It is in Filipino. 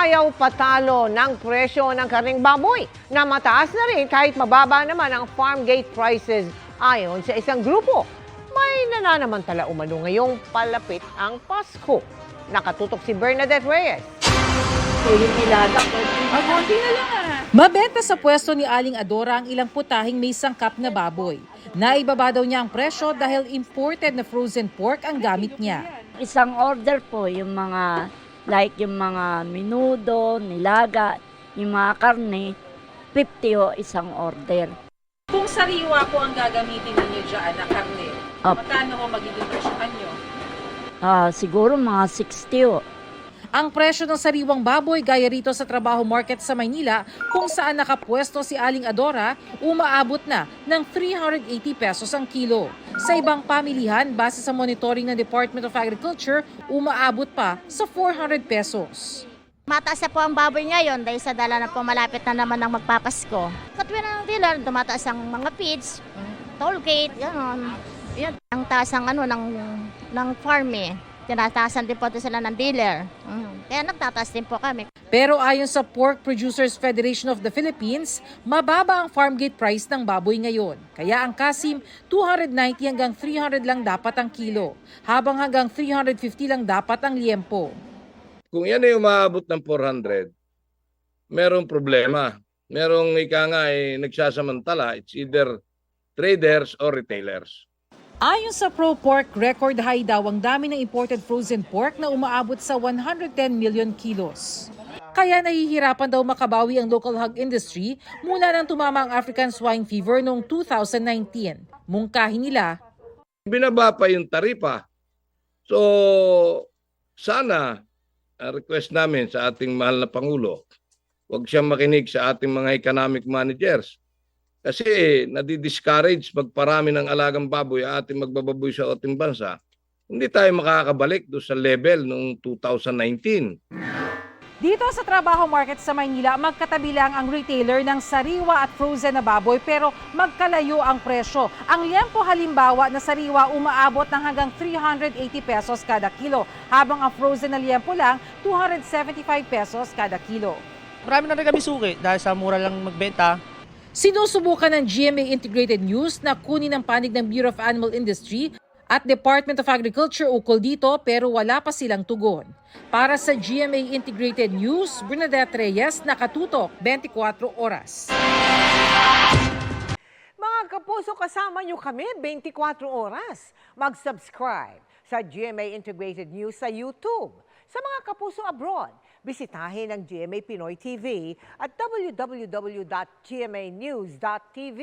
Ayaw patalo ng presyo ng karning baboy na mataas na rin kahit mababa naman ang farm gate prices ayon sa isang grupo. May nananamantala umano ngayong palapit ang Pasko. Nakatutok si Bernadette Reyes. Mabenta sa pwesto ni Aling Adora ang ilang putahing may sangkap na baboy. Naibaba daw niya ang presyo dahil imported na frozen pork ang gamit niya. Isang order po yung mga yung mga minudo, nilaga, yung mga karne, 50 o isang order. Kung sariwa po ang gagamitin ninyo dyan na karne, magkano ho magiging presyohan nyo? Siguro mga 60 o. Ang presyo ng sariwang baboy gaya rito sa Trabaho Market sa Maynila kung saan nakapwesto si Aling Adora, umaabot na ng 380 pesos ang kilo. Sa ibang pamilihan, base sa monitoring ng Department of Agriculture, umaabot pa sa 400 pesos. Mataas na po ang baboy ngayon dahil sa dala na po malapit na naman ang magpapasko. Katulad ng dealer, tumataas ang mga feeds, toll gate, gano'n. Yan, ang taas ang ng farm eh. Tinataasan din po sila ng dealer. Kaya nagtataas din po kami. Pero ayon sa Pork Producers Federation of the Philippines, mababa ang farm gate price ng baboy ngayon. Kaya ang kasim, 290 hanggang 300 lang dapat ang kilo, habang hanggang 350 lang dapat ang liempo. Kung yan ay umaabot ng 400, merong problema. Merong ika nga ay nagsasamantala, it's either traders or retailers. Ayon sa ProPork, record high daw ang dami ng imported frozen pork na umaabot sa 110 million kilos. Kaya nahihirapan daw makabawi ang local hog industry mula nang tumama ang African swine fever noong 2019. Mungkahi nila, Binaba pa yung taripa. So, sana, request namin sa ating mahal na Pangulo, huwag siyang makinig sa ating mga economic managers. Kasi nadi-discourage magparami ng alagang baboy at ating magbababoy sa ating bansa. Hindi tayo makakabalik doon sa level noong 2019. dito sa Trabaho Market sa Maynila, magkatabi lang ang retailer ng sariwa at frozen na baboy pero magkalayo ang presyo. Ang liempo halimbawa na sariwa umaabot ng hanggang 380 pesos kada kilo, habang ang frozen na liempo lang 275 pesos kada kilo. Marami na rin kami suki dahil sa mura lang magbenta. Sinusubukan ng GMA Integrated News na kunin ang panig ng Bureau of Animal Industry at Department of Agriculture ukol dito pero wala pa silang tugon. Para sa GMA Integrated News, Bernadette Reyes, nakatutok 24 oras. Mga kapuso, kasama nyo kami 24 oras. Mag-subscribe sa GMA Integrated News sa YouTube. Sa mga kapuso abroad, bisitahin ang GMA Pinoy TV at www.gmanews.tv.